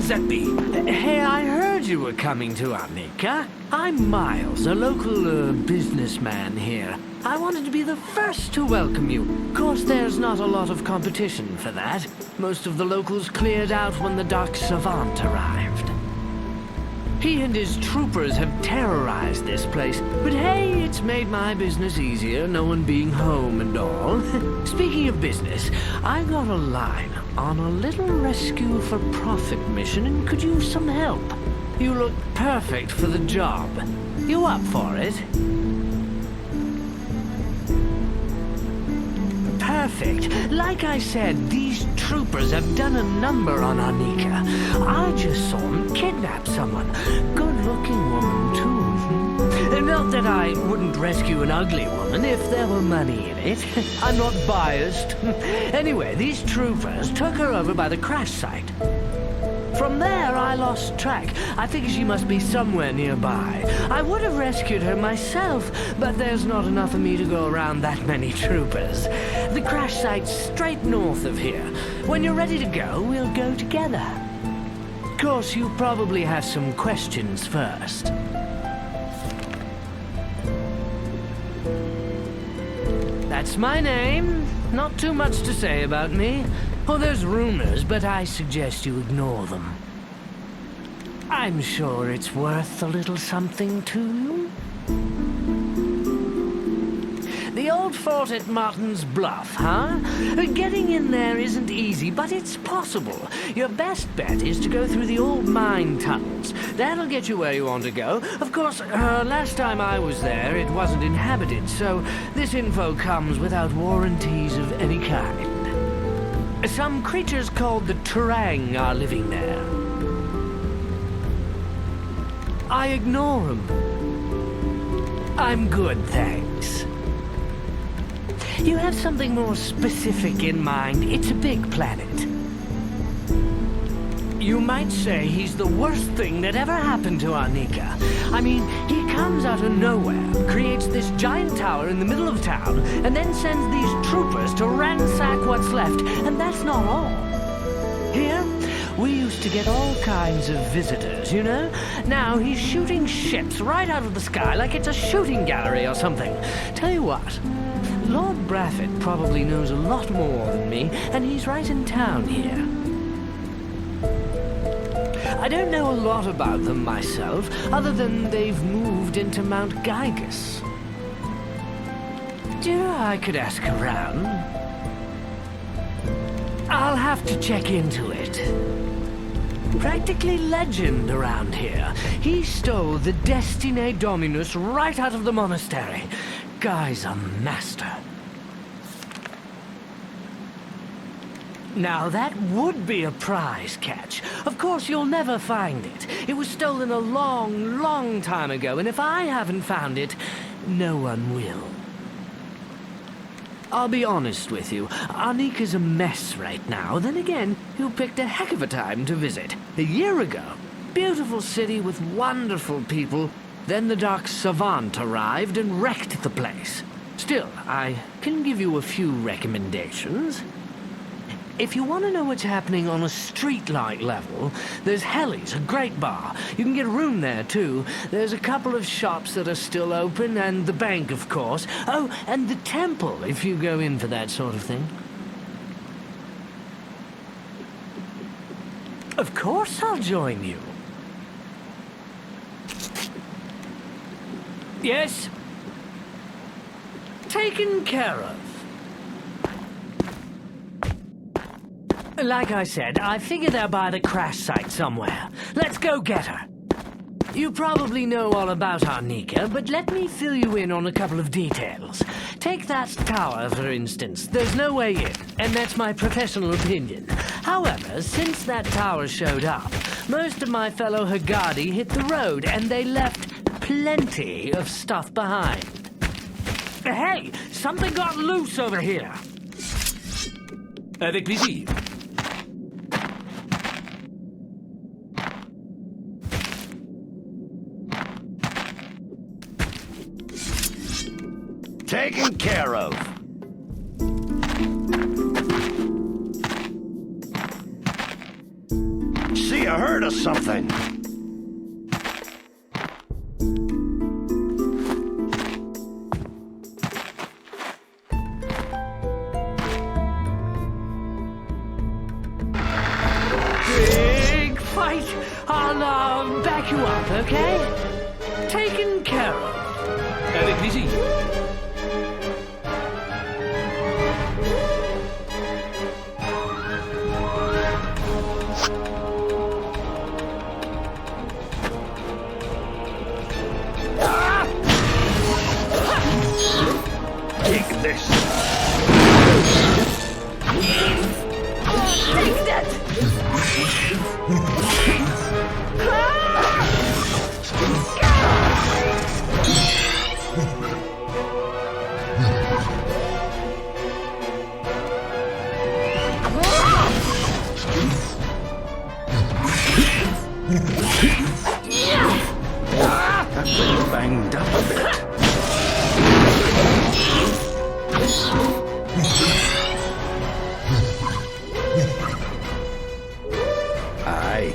that be? Hey, I heard you were coming to Arnika. I'm Myles, a local businessman here. I wanted to be the first to welcome you. Of course, there's not a lot of competition for that. Most of the locals cleared out when the Dark Savant arrived. He and his troopers have terrorized this place, but hey, it's made my business easier, no one being home and all. Speaking of business, I got a line on a little rescue for profit mission and could use some help. You look perfect for the job. You up for it? Perfect. Like I said, these troopers have done a number on Arnika. I just saw them kidnap someone. Good-looking woman, too. Not that I wouldn't rescue an ugly woman if there were money in it. I'm not biased. Anyway, these troopers took her over by the crash site. From there, I lost track. I figure she must be somewhere nearby. I would have rescued her myself, but there's not enough of me to go around that many troopers. The crash site's straight north of here. When you're ready to go, we'll go together. Of course, you probably have some questions first. That's my name. Not too much to say about me. Oh, there's rumors, but I suggest you ignore them. I'm sure it's worth a little something to you. The old fort at Martin's Bluff, huh? Getting in there isn't easy, but it's possible. Your best bet is to go through the old mine tunnels. That'll get you where you want to go. Of course, last time I was there, it wasn't inhabited, so this info comes without warranties of any kind. Some creatures called the Terang are living there. I ignore them. I'm good, thanks. You have something more specific in mind. It's a big planet. You might say he's the worst thing that ever happened to Arnika. I mean, he comes out of nowhere, creates this giant tower in the middle of town, and then sends these troopers to ransack what's left, and that's not all. Here, we used to get all kinds of visitors, you know? Now he's shooting ships right out of the sky like it's a shooting gallery or something. Tell you what, Lord Braffit probably knows a lot more than me, and he's right in town here. I don't know a lot about them myself, other than they've moved into Mount Gygus. Do you know I could ask around? I'll have to check into it. Practically legend around here. He stole the Destine Dominus right out of the monastery. Guy's a master. Now that would be a prize catch. Of course, you'll never find it. It was stolen a long, long time ago, and if I haven't found it, no one will. I'll be honest with you, Arnika's a mess right now. Then again, you picked a heck of a time to visit. A year ago. Beautiful city with wonderful people. Then the Dark Savant arrived and wrecked the place. Still, I can give you a few recommendations. If you want to know what's happening on a street-like level, there's Helly's, a great bar. You can get a room there, too. There's a couple of shops that are still open, and the bank, of course. Oh, and the temple, if you go in for that sort of thing. Of course I'll join you. Yes? Taken care of. Like I said, I figure they're by the crash site somewhere. Let's go get her. You probably know all about Arnika, but let me fill you in on a couple of details. Take that tower, for instance. There's no way in, and that's my professional opinion. However, since that tower showed up, most of my fellow Hagadi hit the road, and they left plenty of stuff behind. Hey, something got loose over here. Avec plaisir. Taken care of. See you heard of something. Big fight. I'll back you up, okay? Taken care of. Avec plaisir. Take this. Take that! Banged up a bit. Aye.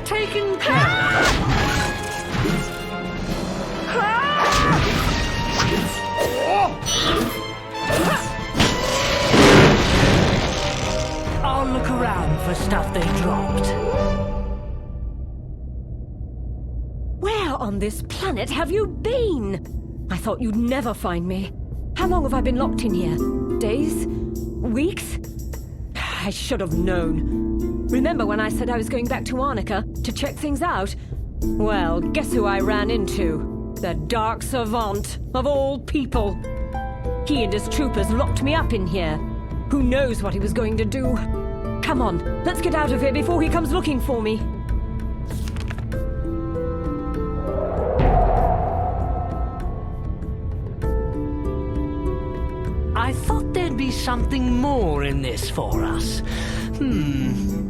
Taken care of. I'll look around for stuff they dropped. Where on this planet have you been? I thought you'd never find me. How long have I been locked in here? Days? Weeks? I should have known. Remember when I said I was going back to Arnika to check things out? Well, guess who I ran into? The Dark Savant, of all people. He and his troopers locked me up in here. Who knows what he was going to do? Come on, let's get out of here before he comes looking for me. I thought there'd be something more in this for us.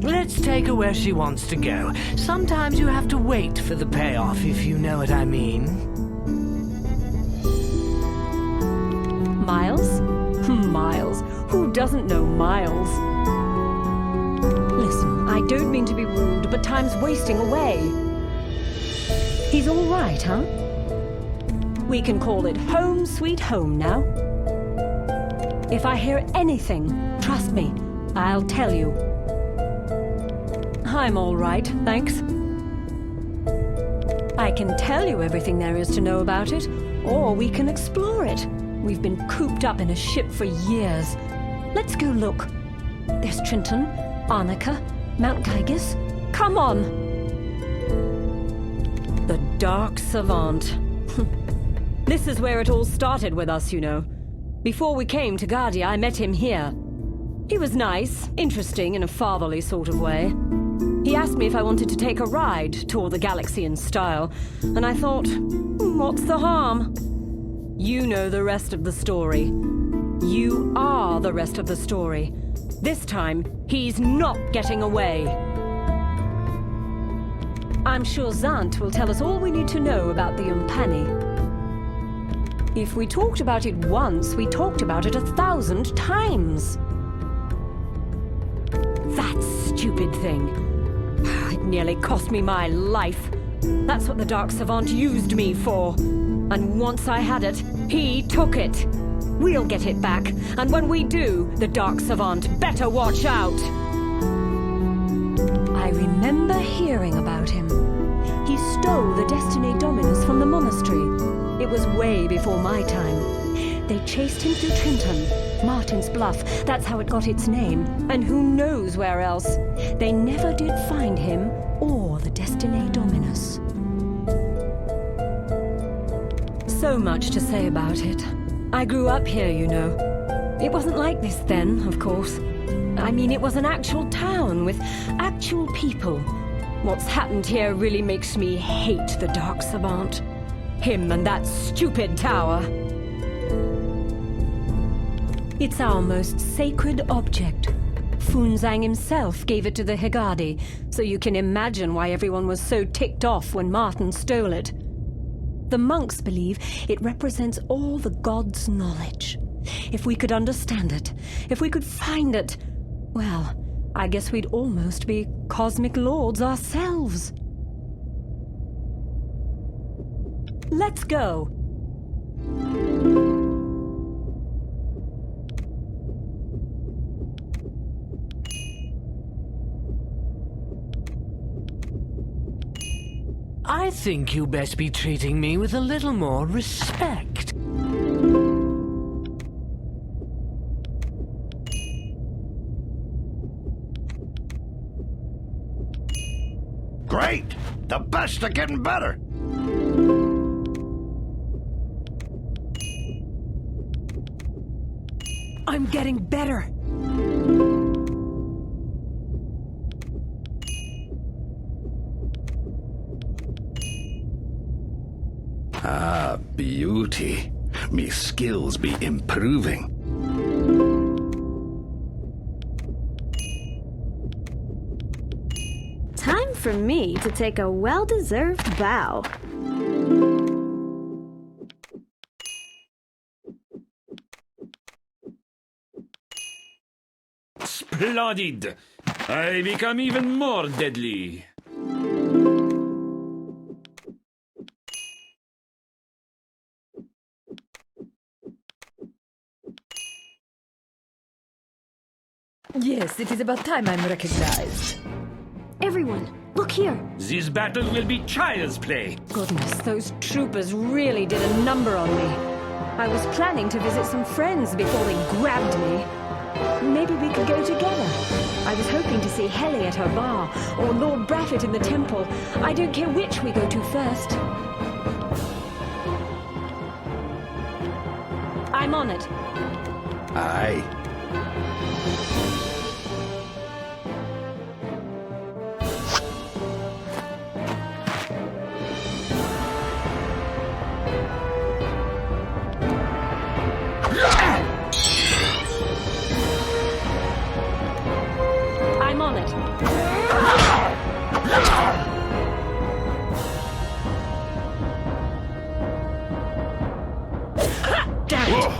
Let's take her where she wants to go. Sometimes you have to wait for the payoff, if you know what I mean. Myles? Myles. Who doesn't know Myles? Listen, I don't mean to be rude, but time's wasting away. He's all right, huh? We can call it home sweet home now. If I hear anything, trust me, I'll tell you. I'm all right, thanks. I can tell you everything there is to know about it, or we can explore it. We've been cooped up in a ship for years. Let's go look. There's Trenton, Arnika, Mount Gyges. Come on! The Dark Savant. This is where it all started with us, you know. Before we came to Guardia, I met him here. He was nice, interesting in a fatherly sort of way. He asked me if I wanted to take a ride, tour the galaxy in style, and I thought, what's the harm? You know the rest of the story. You are the rest of the story. This time, he's not getting away. I'm sure Zant will tell us all we need to know about the Umpani. If we talked about it once, we talked about it 1,000 times. That stupid thing. It nearly cost me my life. That's what the Dark Savant used me for. And once I had it, he took it. We'll get it back. And when we do, the Dark Savant better watch out. I remember hearing about him. He stole the Destiny Dominus from the monastery. It was way before my time. They chased him through Trenton, Martin's Bluff, that's how it got its name, and who knows where else. They never did find him or the Destiny Dominus. So much to say about it. I grew up here, you know. It wasn't like this then, of course. I mean, it was an actual town with actual people. What's happened here really makes me hate the Dark Savant. Him and that stupid tower. It's our most sacred object. Funzang himself gave it to the Hegadi, so you can imagine why everyone was so ticked off when Martin stole it. The monks believe it represents all the gods' knowledge. If we could understand it, if we could find it, well, I guess we'd almost be cosmic lords ourselves. Let's go. I think you best be treating me with a little more respect. Great! The best are getting better! I'm getting better. Ah, beauty. Me skills be improving. Time for me to take a well-deserved bow. Splendid! I become even more deadly. Yes, it is about time I'm recognized. Everyone, look here. This battle will be child's play. Goodness, those troopers really did a number on me. I was planning to visit some friends before they grabbed me. Maybe we could go together. I was hoping to see Helly at her bar, or Lord Braffit in the temple. I don't care which we go to first. I'm on it. Aye. I'm on it. Damn it!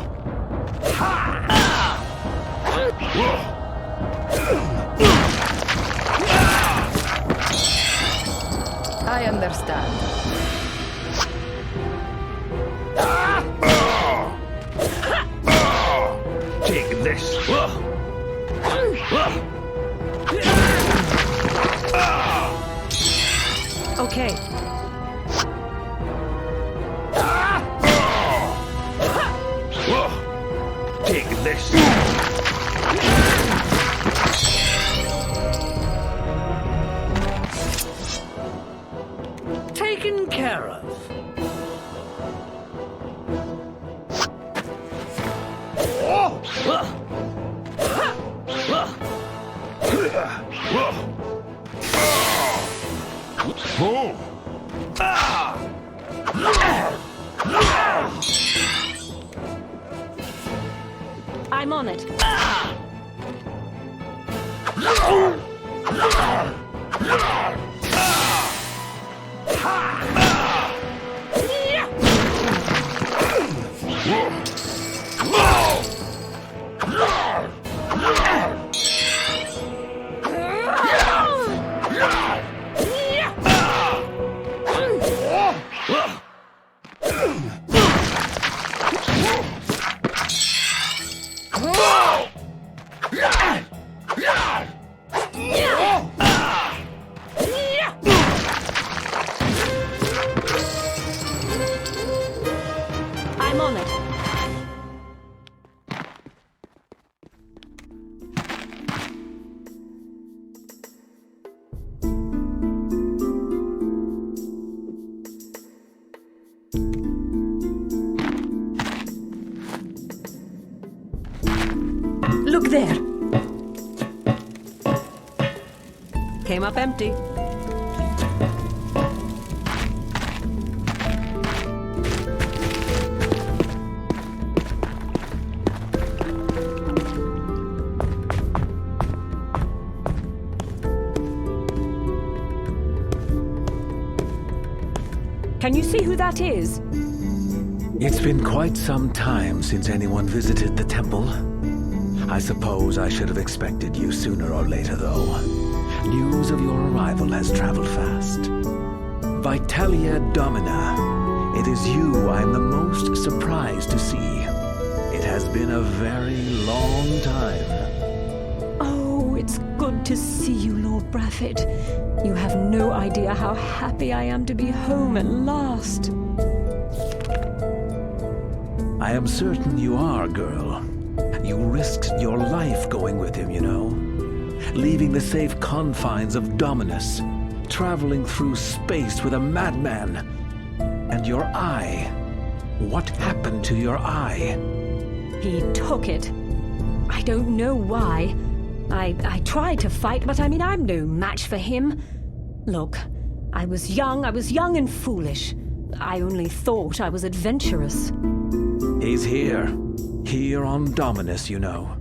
I understand. Take this. Okay. Take this. Taken care of. I'm on it. I'm on it. Look there. Came up empty. Can you see who that is? It's been quite some time since anyone visited the temple. I suppose I should have expected you sooner or later, though. News of your arrival has traveled fast. Vitalia Domina, it is you I am the most surprised to see. It has been a very long time. Oh, it's good to see you, Lord Braffit. You have no idea how happy I am to be home at last. I am certain you are, girl. You risked your life going with him, you know. Leaving the safe confines of Dominus, traveling through space with a madman. And your eye. What happened to your eye? He took it. I don't know why. I tried to fight, but I mean, I'm no match for him. Look, I was young and foolish. I only thought I was adventurous. He's here. Here on Dominus, you know.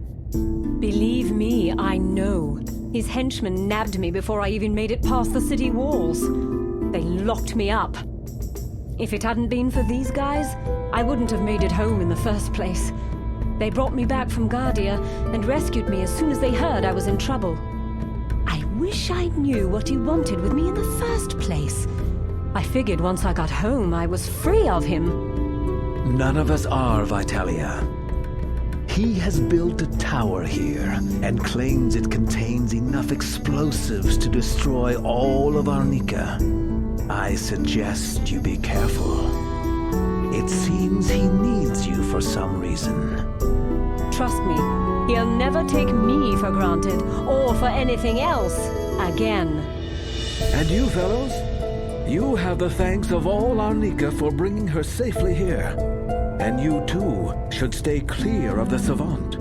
Believe me, I know. His henchmen nabbed me before I even made it past the city walls. They locked me up. If it hadn't been for these guys, I wouldn't have made it home in the first place. They brought me back from Guardia and rescued me as soon as they heard I was in trouble. I wish I knew what he wanted with me in the first place. I figured once I got home, I was free of him. None of us are, Vitalia. He has built a tower here and claims it contains enough explosives to destroy all of Arnika. I suggest you be careful. It seems he needs you for some reason. Trust me, he'll never take me for granted or for anything else again. And you fellows? You have the thanks of all Arnika for bringing her safely here. And you too should stay clear of the Savant.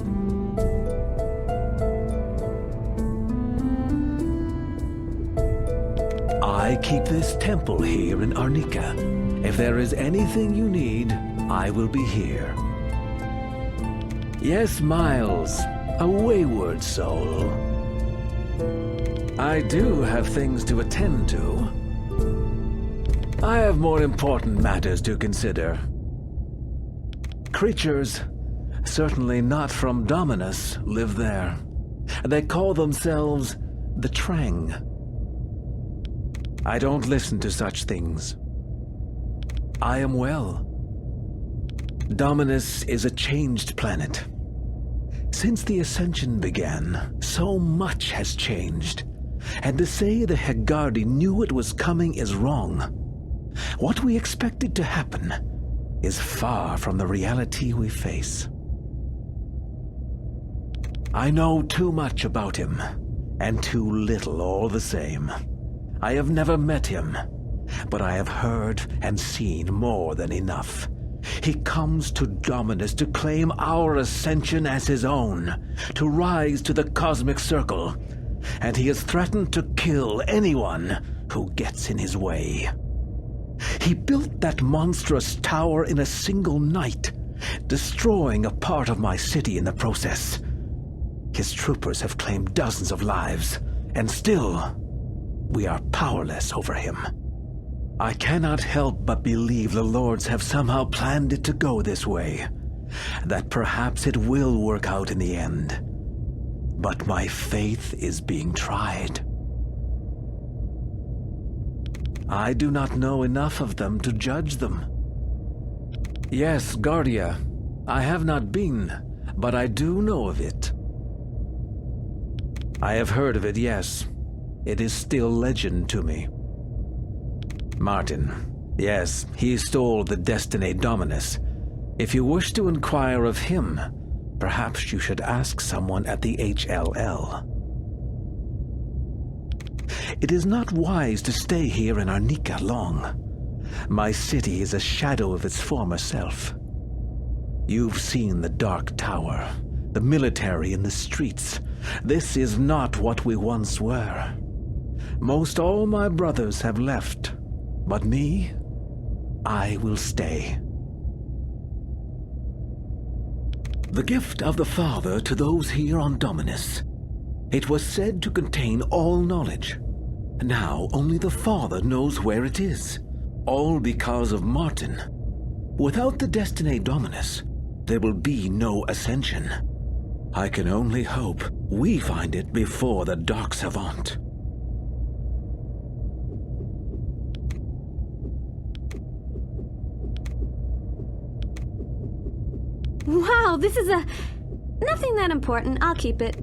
I keep this temple here in Arnika. If there is anything you need, I will be here. Yes, Myles, a wayward soul. I do have things to attend to. I have more important matters to consider. Creatures, certainly not from Dominus, live there. They call themselves the Trang. I don't listen to such things. I am well. Dominus is a changed planet. Since the Ascension began, so much has changed. And to say the Hegardi knew it was coming is wrong. What we expected to happen is far from the reality we face. I know too much about him, and too little all the same. I have never met him, but I have heard and seen more than enough. He comes to Dominus to claim our ascension as his own, to rise to the cosmic circle, and he has threatened to kill anyone who gets in his way. He built that monstrous tower in a single night, destroying a part of my city in the process. His troopers have claimed dozens of lives, and still, we are powerless over him. I cannot help but believe the Lords have somehow planned it to go this way, that perhaps it will work out in the end. But my faith is being tried. I do not know enough of them to judge them. Yes, Guardia. I have not been, but I do know of it. I have heard of it, yes. It is still legend to me. Martin. Yes, he stole the Destiny Dominus. If you wish to inquire of him, perhaps you should ask someone at the HLL. It is not wise to stay here in Arnika long. My city is a shadow of its former self. You've seen the Dark Tower, the military in the streets. This is not what we once were. Most all my brothers have left, but me, I will stay. The gift of the Father to those here on Dominus. It was said to contain all knowledge. Now only the Father knows where it is. All because of Martin. Without the Destiny Dominus, there will be no ascension. I can only hope we find it before the Dark Savant. Wow, this is nothing that important. I'll keep it.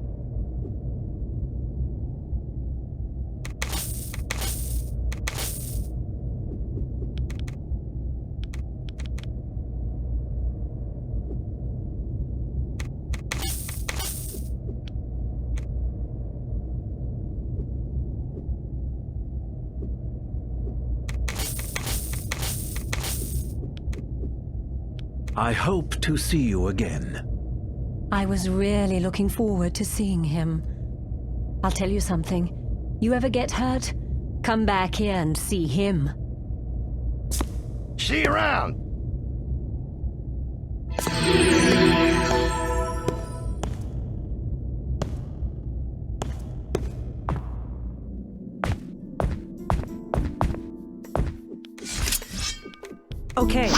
I hope to see you again. I was really looking forward to seeing him. I'll tell you something. You ever get hurt? Come back here and see him. See you around. Okay.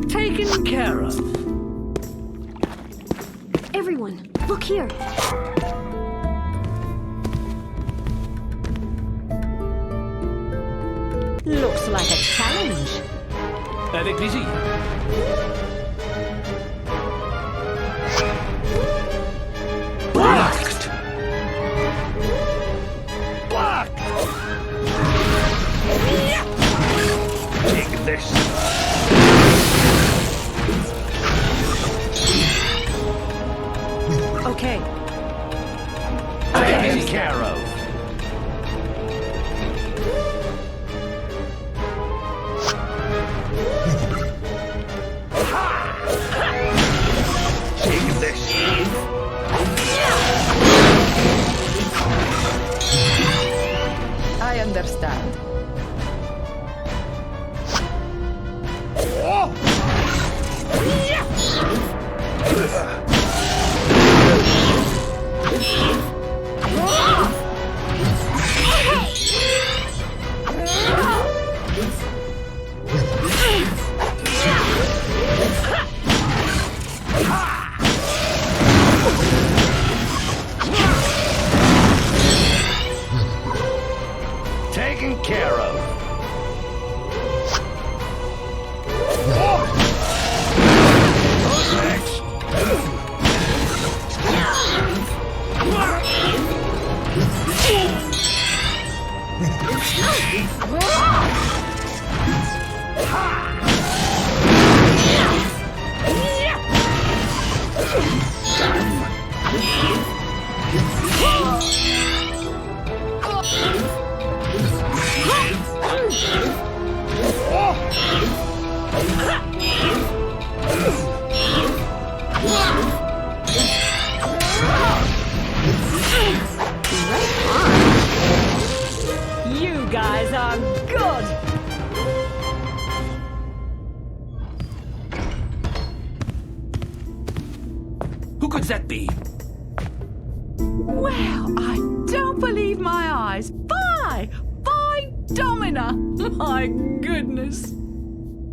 Taken care of. Everyone, look here. Looks like a challenge. Avec plaisir. Blocked! Blocked! Take this. Okay. Taken care of. Take this. I understand. Taken care of. Who's next? You guys are good. Who could that be? Well, I don't believe my eyes. Bye! Bye, Domina! My goodness.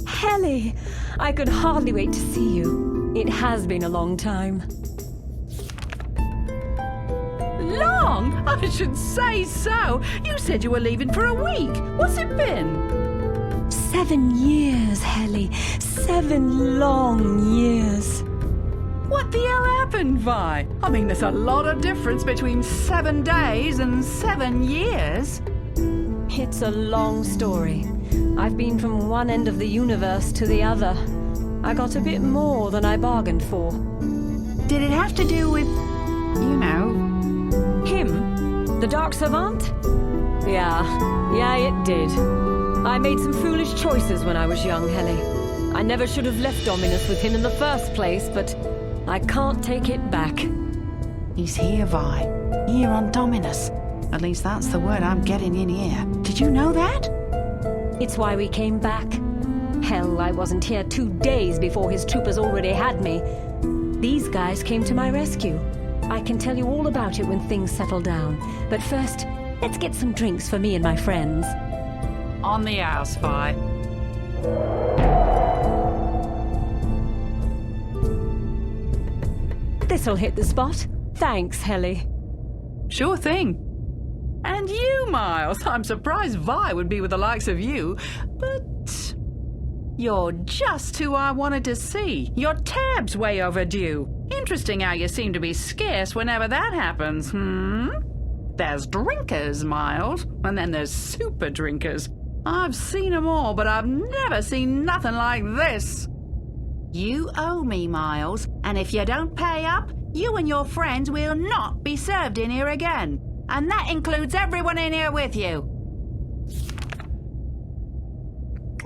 Helly, I could hardly wait to see you. It has been a long time. Long? I should say so. You said you were leaving for a week. What's it been? 7 years, Helly. 7 long years. What the hell happened, Vi? I mean, there's a lot of difference between 7 days and 7 years. It's a long story. I've been from one end of the universe to the other. I got a bit more than I bargained for. Did it have to do with, you know... Him? The Dark Savant? Yeah, it did. I made some foolish choices when I was young, Helly. I never should have left Dominus with him in the first place, but I can't take it back. He's here, Vi. Here on Dominus. At least that's the word I'm getting in here. Did you know that? It's why we came back. Hell, I wasn't here 2 days before his troopers already had me. These guys came to my rescue. I can tell you all about it when things settle down. But first, let's get some drinks for me and my friends. On the house, Vi. This'll hit the spot. Thanks, Helly. Sure thing. And you, Myles. I'm surprised Vi would be with the likes of you, but you're just who I wanted to see. Your tab's way overdue. Interesting how you seem to be scarce whenever that happens, There's drinkers, Myles, and then there's super drinkers. I've seen them all, but I've never seen nothing like this. You owe me, Myles, and if you don't pay up, you and your friends will not be served in here again. And that includes everyone in here with you.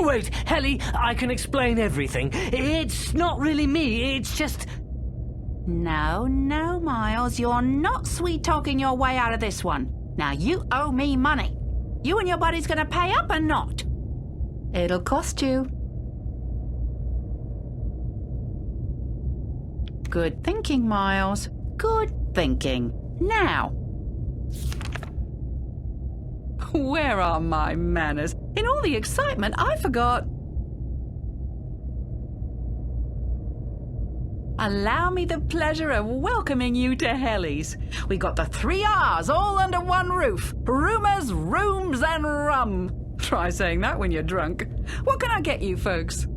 Wait, Helly, I can explain everything. It's not really me, it's just... No, Myles, you're not sweet-talking your way out of this one. Now, you owe me money. You and your buddy's gonna pay up or not? It'll cost you. Good thinking, Myles. Good thinking. Now... Where are my manners? In all the excitement, I forgot. Allow me the pleasure of welcoming you to Helly's. We got the 3 R's all under one roof. Rumours, rooms, and rum. Try saying that when you're drunk. What can I get you, folks?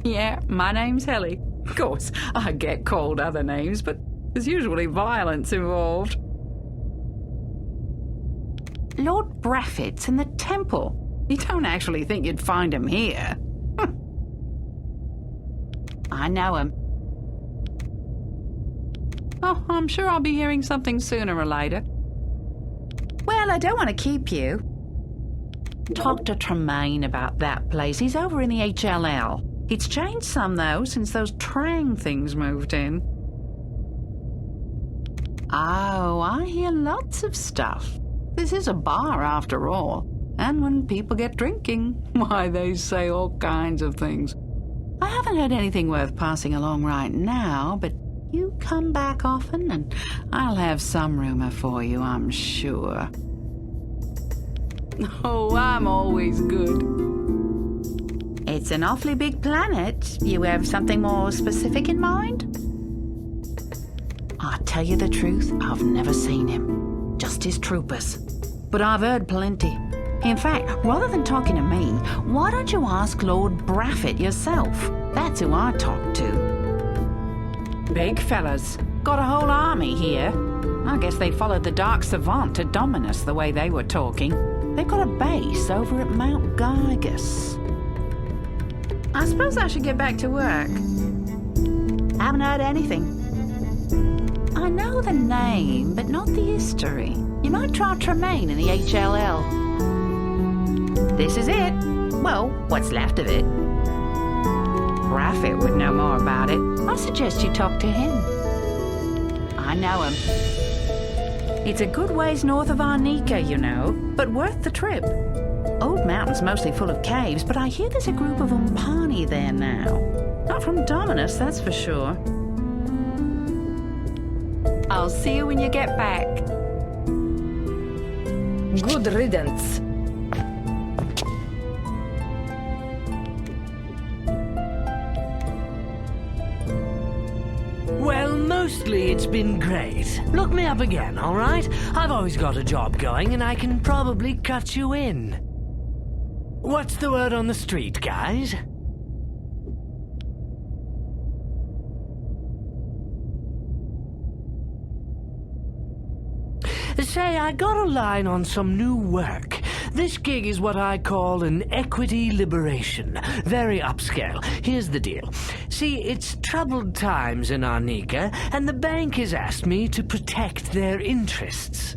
Yeah, my name's Helly. Of course, I get called other names, but there's usually violence involved. Lord Braffit's in the temple. You don't actually think you'd find him here. I know him. Oh, I'm sure I'll be hearing something sooner or later. Well, I don't want to keep you. Talk to Tremaine about that place. He's over in the HLL. It's changed some, though, since those Trang things moved in. Oh, I hear lots of stuff. This is a bar, after all. And when people get drinking, why, they say all kinds of things. I haven't heard anything worth passing along right now, but you come back often, and I'll have some rumor for you, I'm sure. Oh, I'm always good. It's an awfully big planet. You have something more specific in mind? I'll tell you the truth, I've never seen him. Just his troopers. But I've heard plenty. In fact, rather than talking to me, why don't you ask Lord Braffit yourself? That's who I talk to. Big fellas. Got a whole army here. I guess they followed the Dark Savant to Dominus the way they were talking. They've got a base over at Mount Gygus. I suppose I should get back to work. Haven't heard anything. I know the name, but not the history. You might try Tremaine in the HLL. This is it. Well, what's left of it. Braffit would know more about it. I suggest you talk to him. I know him. It's a good ways north of Arnika, you know, but worth the trip. Old Mountain's mostly full of caves, but I hear there's a group of Umpani there now. Not from Dominus, that's for sure. I'll see you when you get back. Good riddance. Well, mostly it's been great. Look me up again, all right? I've always got a job going, and I can probably cut you in. What's the word on the street, guys? Say, I got a line on some new work. This gig is what I call an equity liberation. Very upscale. Here's the deal. See, it's troubled times in Arnika, and the bank has asked me to protect their interests.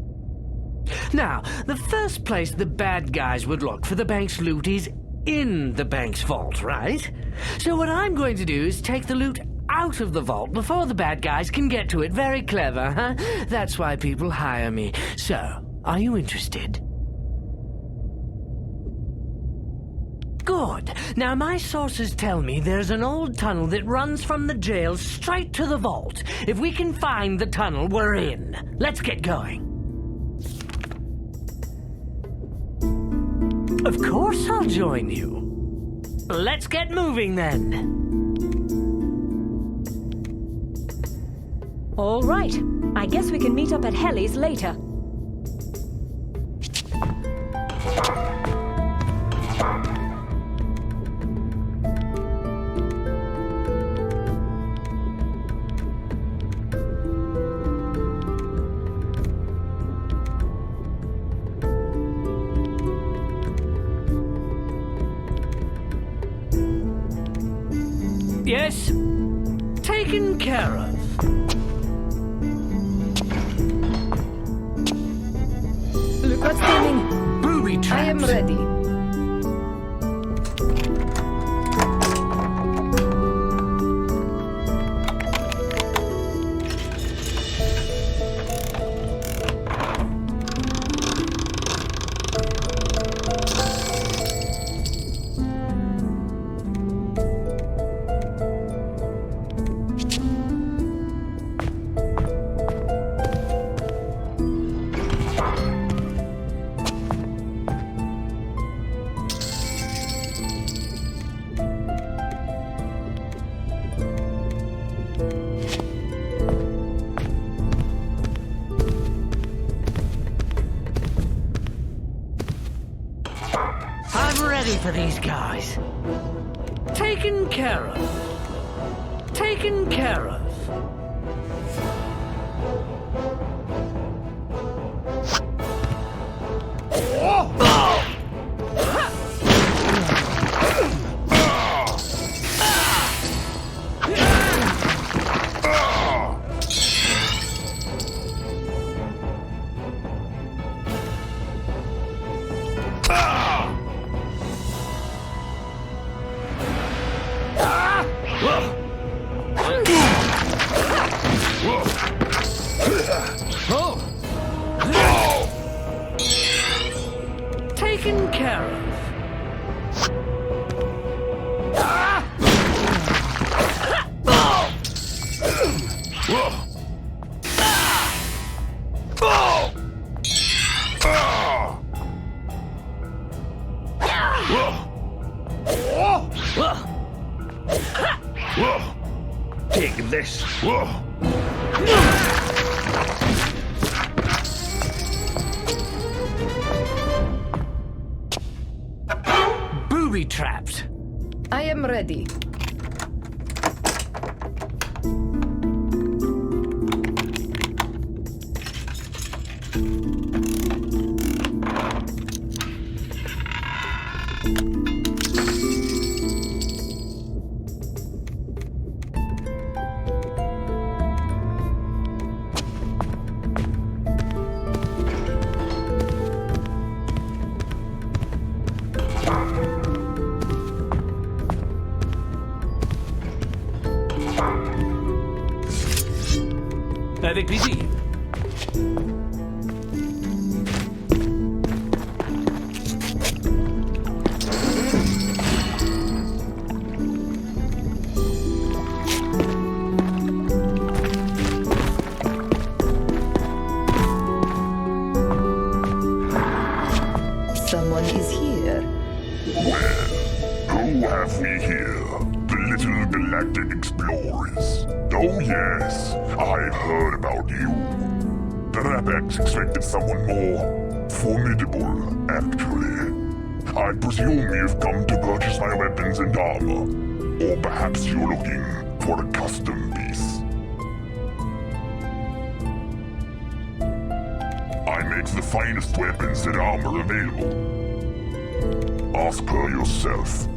Now, the first place the bad guys would look for the bank's loot is in the bank's vault, right? So what I'm going to do is take the loot out of the vault before the bad guys can get to it. Very clever, huh? That's why people hire me. So, are you interested? Good. Now, my sources tell me there's an old tunnel that runs from the jail straight to the vault. If we can find the tunnel, we're in. Let's get going. Of course I'll join you. Let's get moving then. All right. I guess we can meet up at Helly's later. Yes? Taken care of. Look what's coming. Booby traps. I am ready. For these guys. Taken care of. Taken care of. Taken care of. Take this. Booby trapped. I am ready. Avec plaisir. someone is here. Well, who have we here? The little galactic explorers. Oh yes, I've heard about you. Perhaps expected someone more formidable, actually. I presume you've come to purchase my weapons and armor. Or perhaps you're looking for a custom piece. I make the finest weapons and armor available. Ask her yourself.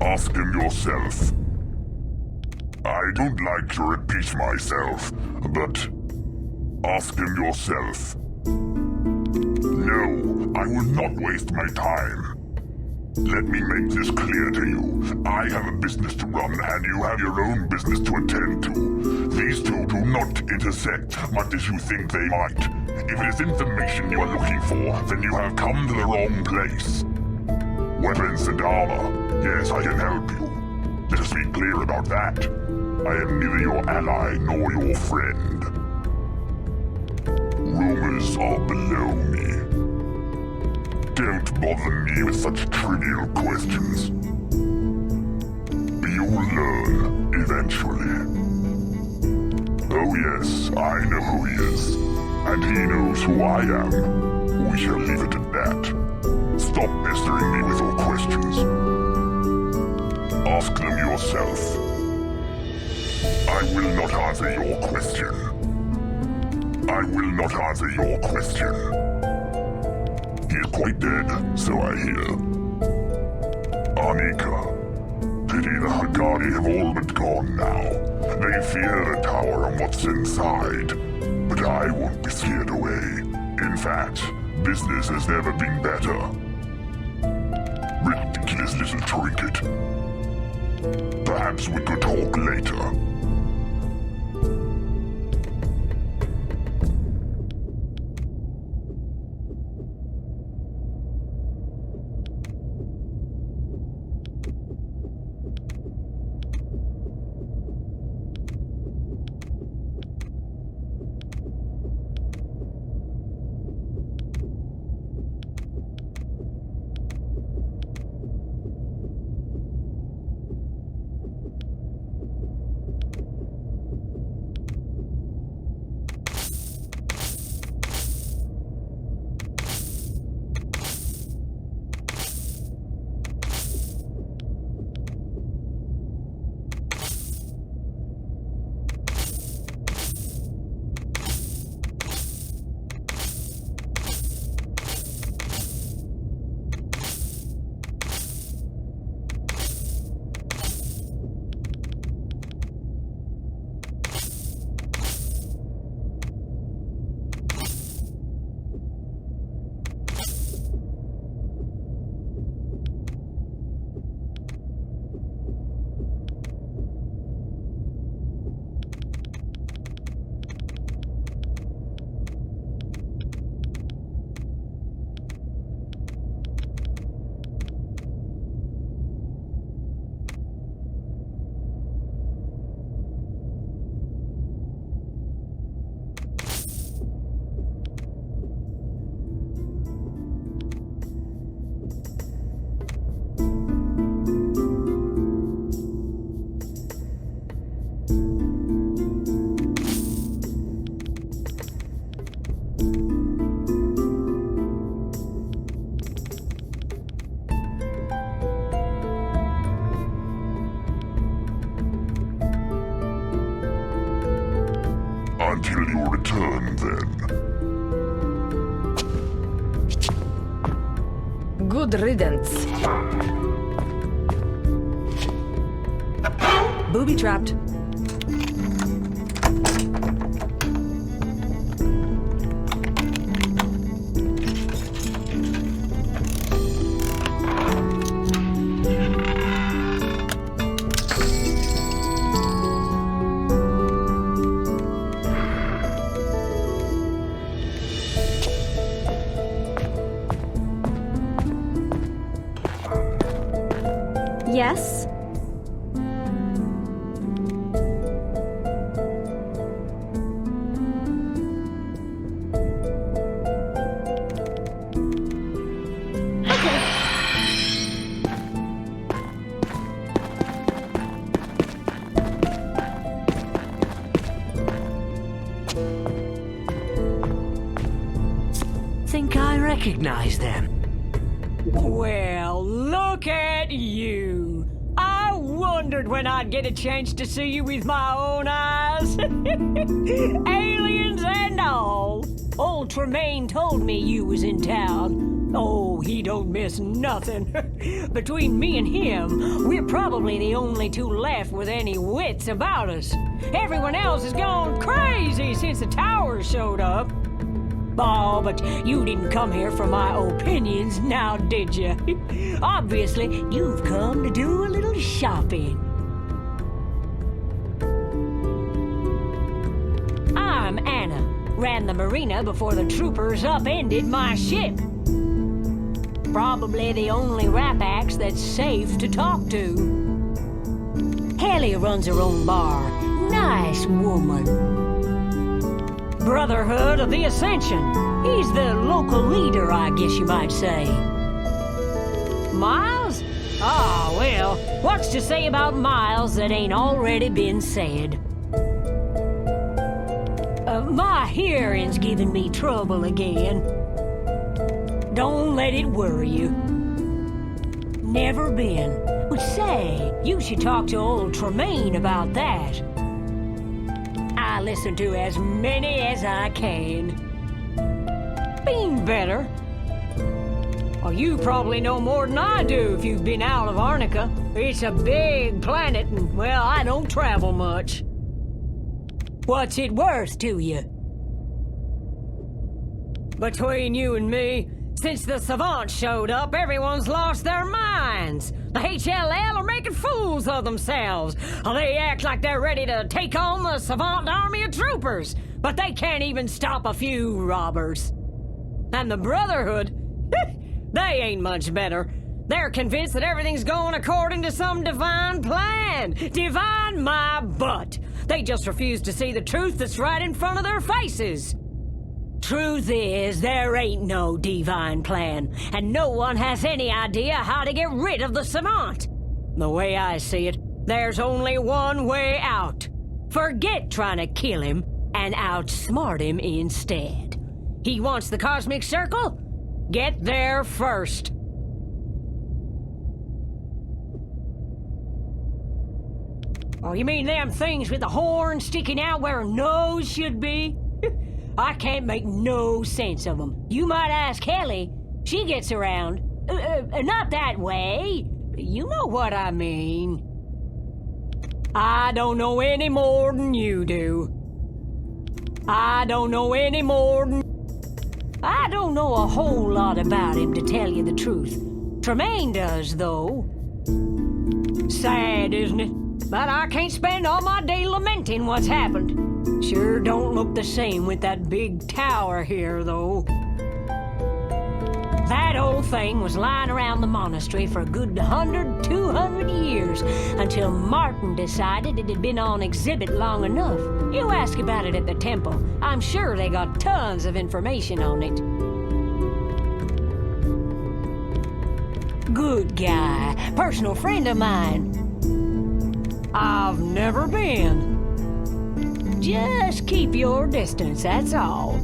Ask him yourself. I don't like to repeat myself, but ask him yourself. No, I will not waste my time. Let me make this clear to you. I have a business to run and you have your own business to attend to. These two do not intersect, much as you think they might. If it is information you are looking for, then you have come to the wrong place. Weapons and armor. Yes, I can help you. Let us be clear about that. I am neither your ally nor your friend. Rumors are below me. Don't bother me with such trivial questions. You'll learn eventually. Oh yes, I know who he is. And he knows who I am. We shall leave it at that. Stop pestering me with your questions. Ask them yourself. I will not answer your question. I will not answer your question. He is quite dead, so I hear. Arnika. Pity the Hagari have all but gone now. They fear the tower and what's inside. But I won't be scared away. In fact, business has never been better. Ridiculous little trinket. Perhaps we could talk later. Until you return, then. Good riddance. Booby-trapped. Yes? think I recognize them. Well, look at you. I wondered when I'd get a chance to see you with my own eyes. Aliens and all. Old Tremaine told me you was in town. Oh, he don't miss nothing. Between me and him, we're probably the only two left with any wits about us. Everyone else has gone crazy since the towers showed up. Oh, but you didn't come here for my opinions, now did you? Obviously, you've come to do a little shopping. I'm Anna. Ran the marina before the troopers upended my ship. Probably the only Rapax that's safe to talk to. Hallie runs her own bar. Nice woman. Brotherhood of the Ascension. He's the local leader, I guess you might say. Myles? Ah, well, what's to say about Myles that ain't already been said? My hearing's giving me trouble again. Don't let it worry you. Never been. But say, you should talk to old Tremaine about that. I listen to as many as I can. Been better. Well, you probably know more than I do if you've been out of Arnika. It's a big planet and, well, I don't travel much. What's it worth to you? Between you and me, since the savants showed up, everyone's lost their minds. The HLL are making fools of themselves. They act like they're ready to take on the savant army of troopers, but they can't even stop a few robbers. And the Brotherhood, they ain't much better. They're convinced that everything's going according to some divine plan. Divine my butt. They just refuse to see the truth that's right in front of their faces. Truth is, there ain't no divine plan, and no one has any idea how to get rid of the savant. The way I see it, there's only one way out. Forget trying to kill him and outsmart him instead. He wants the cosmic circle? Get there first. Oh, you mean them things with the horn sticking out where a nose should be? I can't make no sense of them. You might ask Hallie. She gets around. Not that way. You know what I mean. I don't know any more than you do. I don't know any more than... I don't know a whole lot about him, to tell you the truth. Tremaine does, though. Sad, isn't it? But I can't spend all my day lamenting what's happened. Sure don't look the same with that big tower here, though. That old thing was lying around the monastery for a good 100, 200 years, until Martin decided it had been on exhibit long enough. You ask about it at the temple. I'm sure they got tons of information on it. Good guy. Personal friend of mine. I've never been. Just keep your distance, that's all.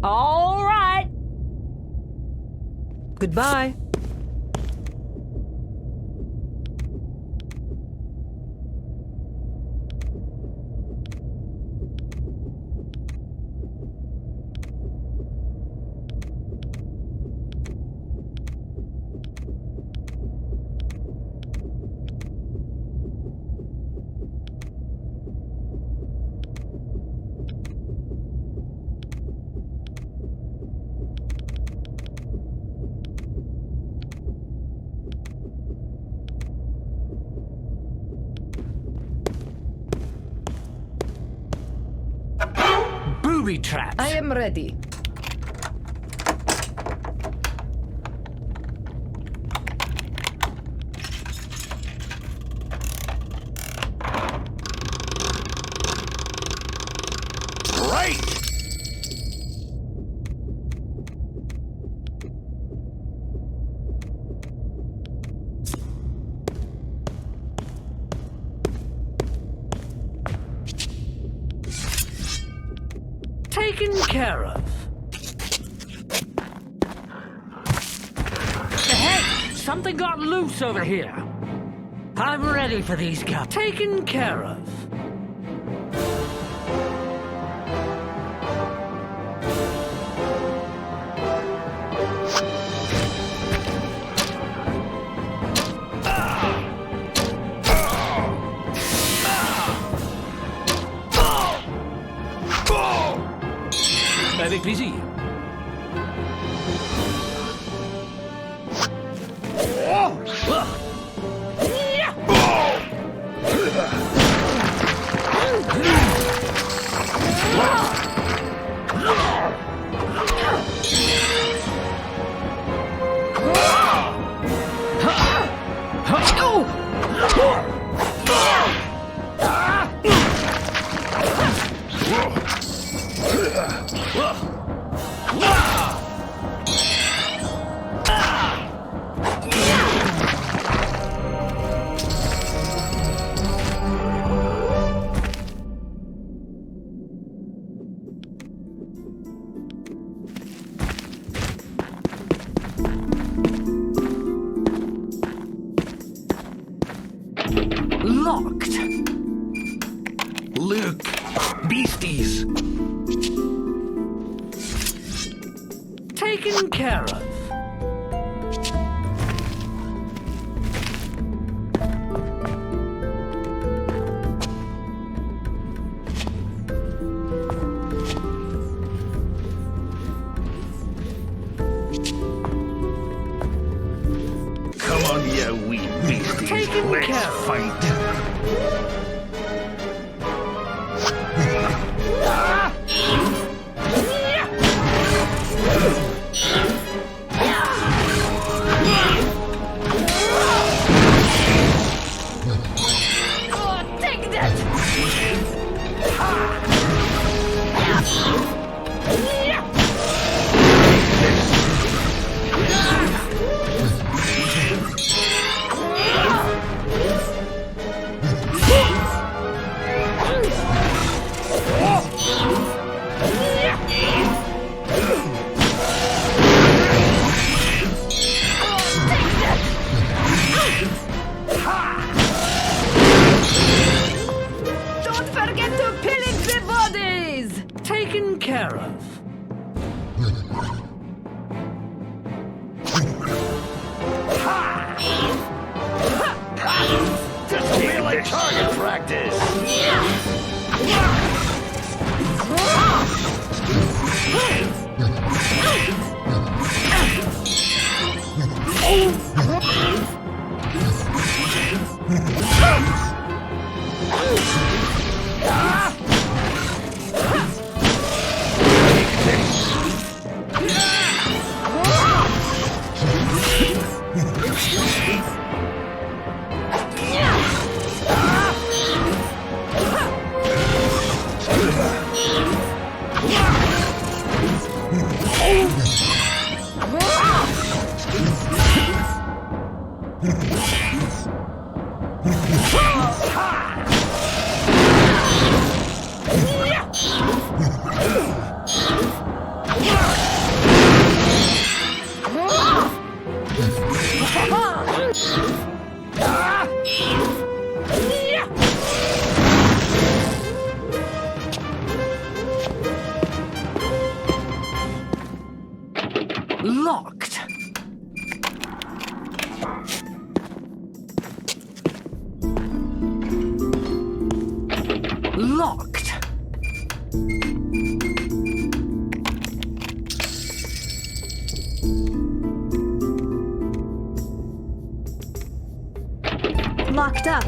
All right. Goodbye. booby traps. I am ready. Great! Taken care of. Hey, something got loose over here. I'm ready for these guys. Taken care of. Avec plaisir. Locked. Look, beasties. Taken care of. Come on, you wee beasties. Taken Let's care of. fight. Oh, take that! Don't forget to pillage the bodies! Taken care of. Just feel like target practice. Locked. Locked. Locked up.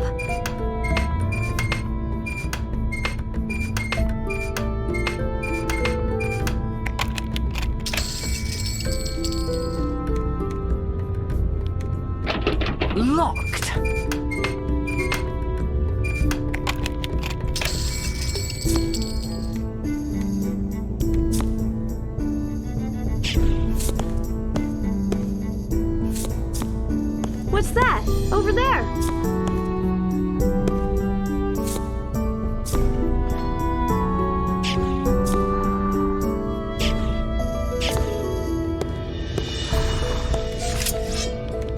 locked. What's that? Over there.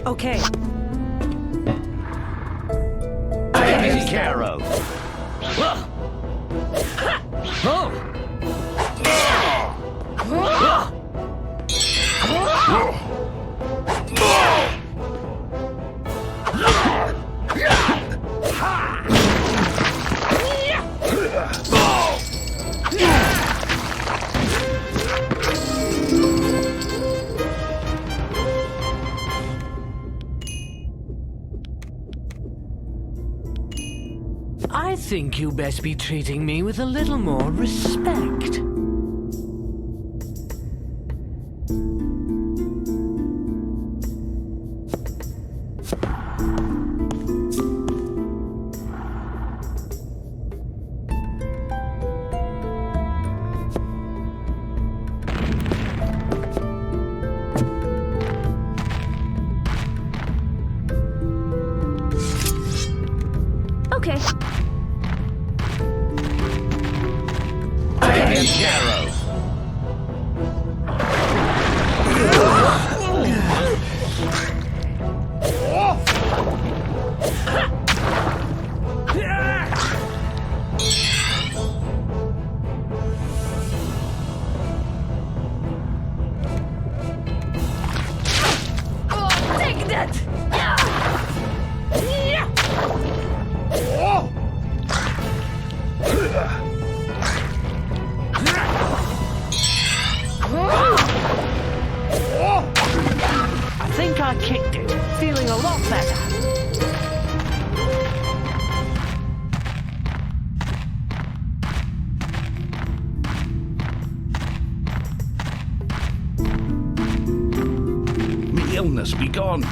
Okay. Taken care of. I think you best be treating me with a little more respect. Okay. Taken care of. Take that! I think I kicked it, feeling a lot better. Me illness be gone.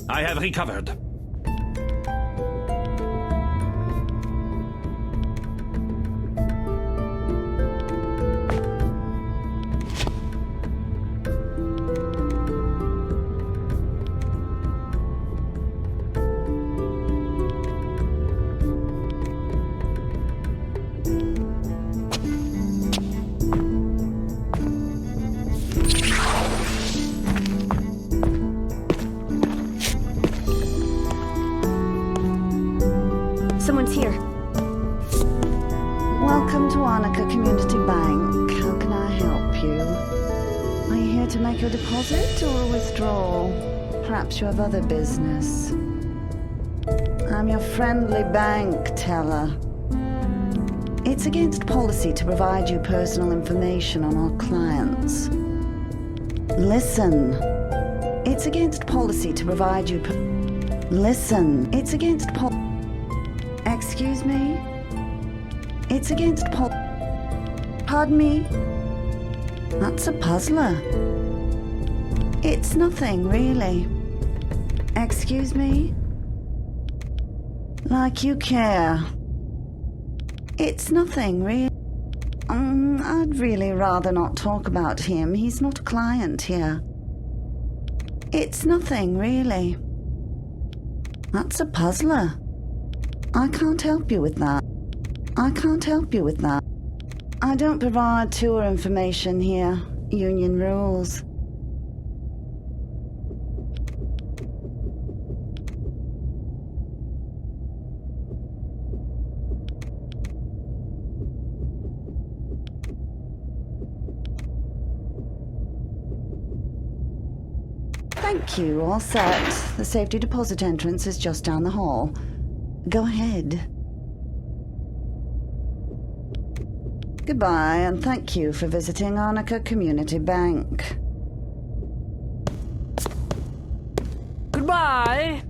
I have recovered. Someone's here. Welcome to Arnika Community Bank. How can I help you? Are you here to make a deposit or a withdrawal? Perhaps you have other business. I'm your friendly bank teller. It's against policy to provide you personal information on our clients. Listen. It's against policy to provide you... Listen. It's against Excuse me? It's against Pardon me? That's a puzzler. It's nothing, really. Excuse me? Like you care. It's nothing, really. I'd really rather not talk about him. He's not a client here. It's nothing, really. That's a puzzler. I can't help you with that. I can't help you with that. I don't provide tour information here. Union rules. Thank you, all set. The safety deposit entrance is just down the hall. Go ahead. Goodbye, and thank you for visiting Arnika Community Bank. Goodbye.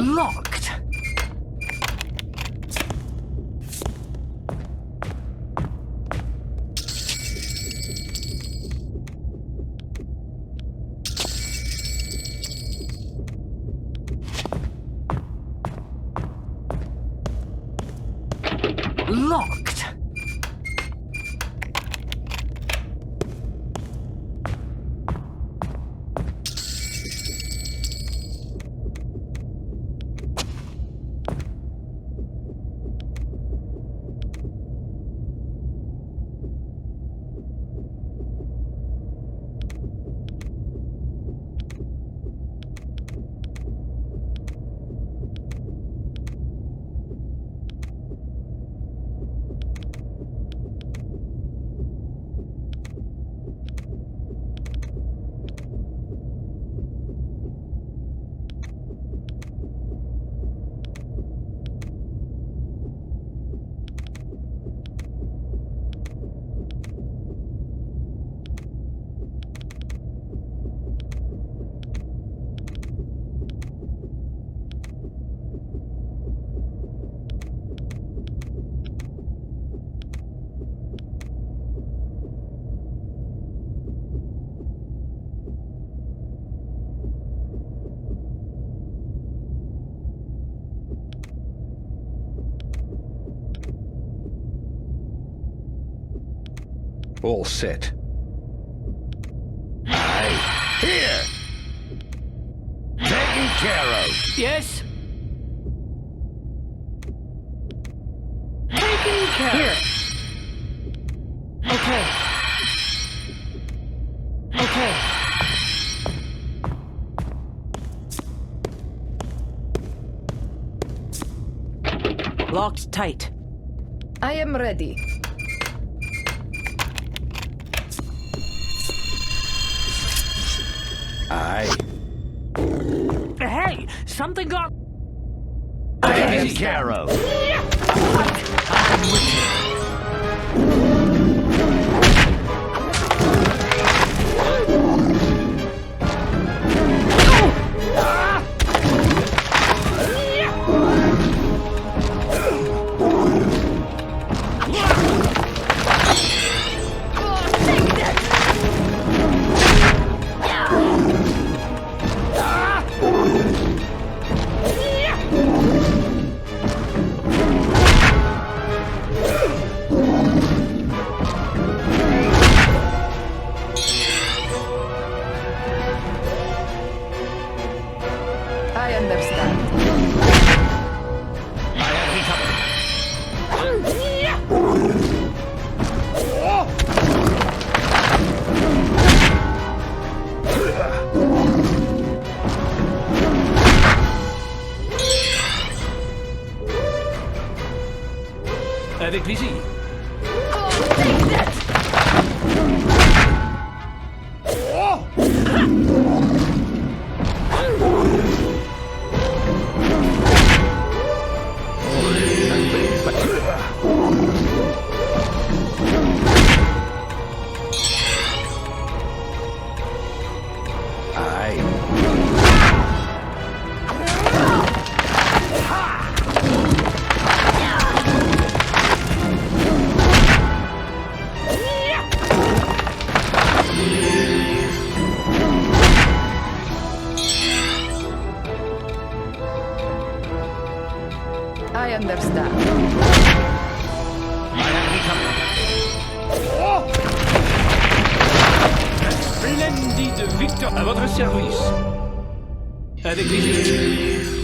Locked. Locked. All set. Aye. Here! Taken care of. Yes. Taken care. Here. Okay. Okay. Locked tight. I am ready. Aye. Hey, something got... Taken care of. I'm with you. I understand. I have Avec plaisir. I understand. Splendide Victor, à votre service. Avec plaisir.